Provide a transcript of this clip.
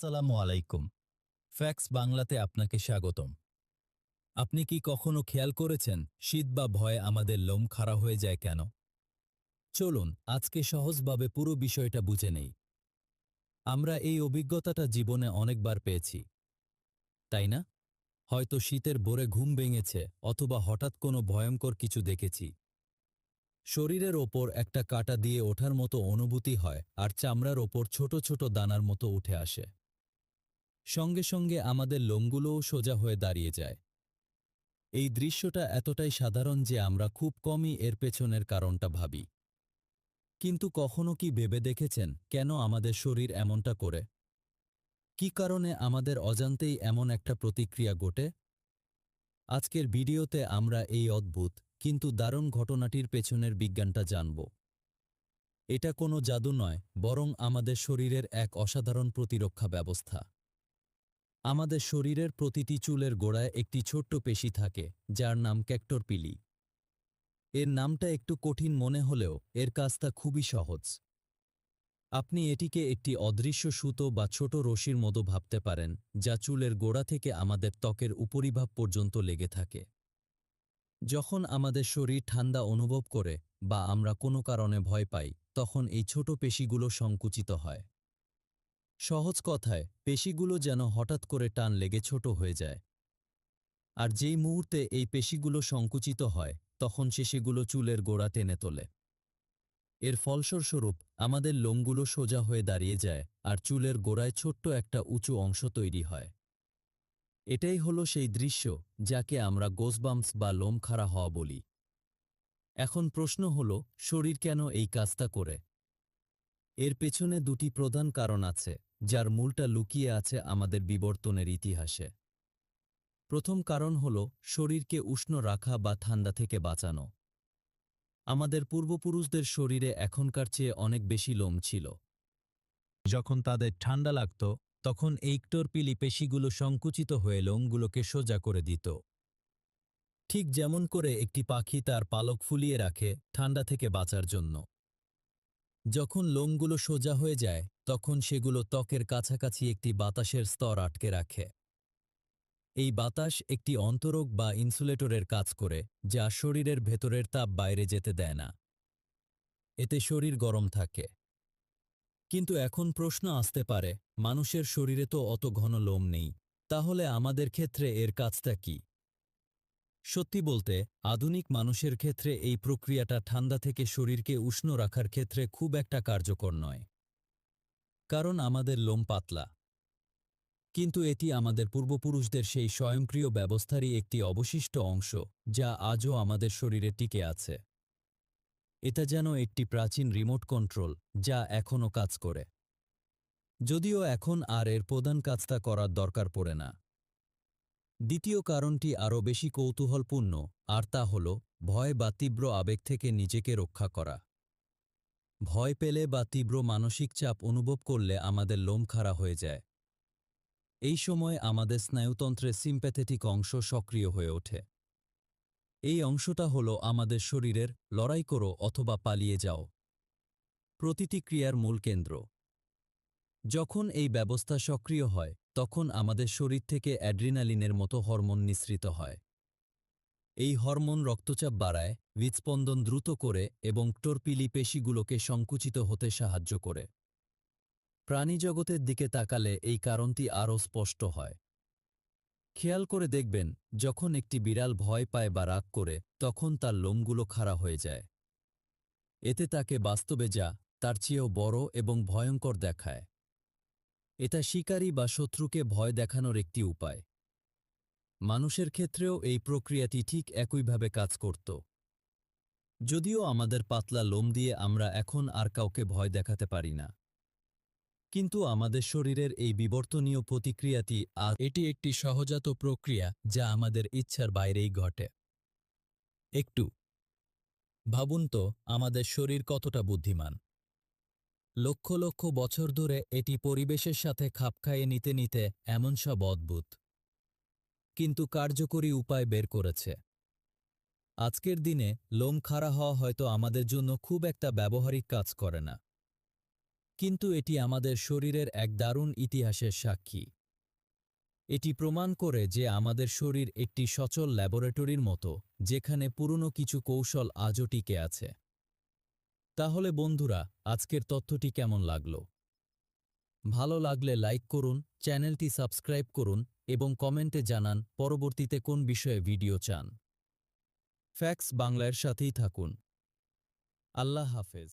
আসসালামু আলাইকুম। ফ্যাক্স বাংলাতে আপনাকে স্বাগতম। আপনি কি কখনো খেয়াল করেছেন শীত বা ভয়ে আমাদের লোম খাড়া হয়ে যায় কেন? চলুন আজকে সহজভাবে পুরো বিষয়টা বুঝে নেই। আমরা এই অভিজ্ঞতাটা জীবনে অনেকবার পেয়েছি, তাই না? হয়তো শীতের ভোরে ঘুম ভেঙেছে অথবা হঠাৎ কোনো ভয়ঙ্কর কিছু দেখেছি। শরীরের ওপর একটা কাঁটা দিয়ে ওঠার মতো অনুভূতি হয় আর চামড়ার ওপর ছোট ছোট দানার মতো উঠে আসে। সঙ্গে সঙ্গে আমাদের লোমগুলোও সোজা হয়ে দাঁড়িয়ে যায়। এই দৃশ্যটা এতটাই সাধারণ যে আমরা খুব কমই এর পেছনের কারণটা ভাবি। কিন্তু কখনো কি ভেবে দেখেছেন কেন আমাদের শরীর এমনটা করে? কী কারণে আমাদের অজান্তেই এমন একটা প্রতিক্রিয়া ঘটে? আজকের ভিডিওতে আমরা এই অদ্ভুত কিন্তু দারুণ ঘটনাটির পেছনের বিজ্ঞানটা জানব। এটা কোনো জাদু নয়, বরং আমাদের শরীরের এক অসাধারণ প্রতিরক্ষা ব্যবস্থা। আমাদের শরীরের প্রতিটি চুলের গোড়ায় একটি ছোট্ট পেশি থাকে, যার নাম ক্যাক্টর পিলি। এর নামটা একটু কঠিন মনে হলেও এর কাজটা খুবই সহজ। আপনি এটিকে একটি অদৃশ্য সুতো বা ছোট রশির মতো ভাবতে পারেন, যা চুলের গোড়া থেকে আমাদের ত্বকের উপরিভাগ পর্যন্ত লেগে থাকে। যখন আমাদের শরীর ঠান্ডা অনুভব করে বা আমরা কোনো কারণে ভয় পাই, তখন এই ছোট পেশিগুলো সংকুচিত হয়। সহজ কথায়, পেশিগুলো যেন হঠাৎ করে টান লেগে ছোট হয়ে যায়। আর যেই মুহূর্তে এই পেশিগুলো সংকুচিত হয়, তখন সেগুলো চুলের গোড়া টেনে তোলে। এর ফলস্বরূপ আমাদের লোমগুলো সোজা হয়ে দাঁড়িয়ে যায় আর চুলের গোড়ায় ছোট্ট একটা উঁচু অংশ তৈরি হয়। এটাই হলো সেই দৃশ্য যাকে আমরা গোসবাম্পস বা লোম খাড়া হওয়া বলি। এখন প্রশ্ন হলো, শরীর কেন এই কাজটা করে? এর পেছনে দুটি প্রধান কারণ আছে, যার মূলটা লুকিয়ে আছে আমাদের বিবর্তনের ইতিহাসে। প্রথম কারণ হলো শরীরকে উষ্ণ রাখা বা ঠান্ডা থেকে বাঁচানো। আমাদের পূর্বপুরুষদের শরীরে এখনকার চেয়ে অনেক বেশি লোম ছিল। যখন তাদের ঠান্ডা লাগত, তখন এই ক্যাক্টর পিলি পেশিগুলো সংকুচিত হয়ে লোমগুলোকে সোজা করে দিত। ঠিক যেমন করে একটি পাখি তার পালক ফুলিয়ে রাখে ঠান্ডা থেকে বাঁচার জন্য। যখন লোমগুলো সোজা হয়ে যায়, তখন সেগুলো ত্বকের কাছাকাছি একটি বাতাসের স্তর আটকে রাখে। এই বাতাস একটি অন্তরক বা ইনসুলেটরের কাজ করে, যা শরীরের ভেতরের তাপ বাইরে যেতে দেয় না। এতে শরীর গরম থাকে। কিন্তু এখন প্রশ্ন আসতে পারে, মানুষের শরীরে তো অত ঘন লোম নেই, তাহলে আমাদের ক্ষেত্রে এর কাজটা কি? সত্যি বলতে, আধুনিক মানুষের ক্ষেত্রে এই প্রক্রিয়াটা ঠান্ডা থেকে শরীরকে উষ্ণ রাখার ক্ষেত্রে খুব একটা কার্যকর নয়। কারণ আমাদের লোম পাতলা। কিন্তু এটি আমাদের পূর্বপুরুষদের সেই স্বয়ংক্রিয় ব্যবস্থারই একটি অবশিষ্ট অংশ, যা আজও আমাদের শরীরে টিকে আছে। এটা যেন একটি প্রাচীন রিমোট কন্ট্রোল, যা এখনও কাজ করে। যদিও এখন আর এর প্রধান কাজটা করার দরকার পড়ে না। দ্বিতীয় কারণটি আরও বেশি কৌতূহলপূর্ণ, আর তা হল ভয় বা তীব্র আবেগ থেকে নিজেকে রক্ষা করা। ভয় পেলে বা তীব্র মানসিক চাপ অনুভব করলে আমাদের লোম খাড়া হয়ে যায়। এই সময় আমাদের স্নায়ুতন্ত্রের সিম্প্যাথেটিক অংশ সক্রিয় হয়ে ওঠে। এই অংশটা হলো আমাদের শরীরের লড়াই করো অথবা পালিয়ে যাও প্রতিটি ক্রিয়ার মূল কেন্দ্র। যখন এই ব্যবস্থা সক্রিয় হয়, তখন আমাদের শরীর থেকে অ্যাড্রিনালিনের মতো হরমোন নিঃসৃত হয়। এই হরমোন রক্তচাপ বাড়ায়, হৃদস্পন্দন দ্রুত করে এবং ক্যাক্টর পিলি পেশিগুলোকে সংকুচিত হতে সাহায্য করে। প্রাণীজগতের দিকে তাকালে এই কারণটি আরও স্পষ্ট হয়। খেয়াল করে দেখবেন, যখন একটি বিড়াল ভয় পায় বা রাগ করে, তখন তার লোমগুলো খাড়া হয়ে যায়। এতে তাকে বাস্তবে যা তার চেয়েও বড় এবং ভয়ঙ্কর দেখায়। এটা শিকারী বা শত্রুকে ভয় দেখানোর একটি উপায়। মানুষের ক্ষেত্রেও এই প্রক্রিয়াটি ঠিক একইভাবে কাজ করত। যদিও আমাদের পাতলা লোম দিয়ে আমরা এখন আর কাউকে ভয় দেখাতে পারি না, কিন্তু আমাদের শরীরের এই বিবর্তনীয় প্রতিক্রিয়াটি এটি একটি সহজাত প্রক্রিয়া, যা আমাদের ইচ্ছার বাইরেই ঘটে। একটু ভাবুন তো, আমাদের শরীর কতটা বুদ্ধিমান। লক্ষ লক্ষ বছর ধরে এটি পরিবেশের সাথে খাপ খাইয়ে নিতে নিতে এমন সব অদ্ভুত কিন্তু কার্যকরী উপায় বের করেছে। আজকের দিনে লোম খাড়া হওয়া হয়তো আমাদের জন্য খুব একটা ব্যবহারিক কাজ করে না, কিন্তু এটি আমাদের শরীরের এক দারুণ ইতিহাসের সাক্ষী। এটি প্রমাণ করে যে আমাদের শরীর একটি সচল ল্যাবরেটরির মতো, যেখানে পুরনো কিছু কৌশল আজও টিকে আছে। তাহলে বন্ধুরা, আজকের তথ্যটি কেমন লাগলো? ভালো লাগলে লাইক করুন, চ্যানেলটি সাবস্ক্রাইব করুন এবং কমেন্টে জানান পরবর্তীতে কোন বিষয়ে ভিডিও চান। ফ্যাক্টস বাংলার সাথেই থাকুন। আল্লাহ হাফেজ।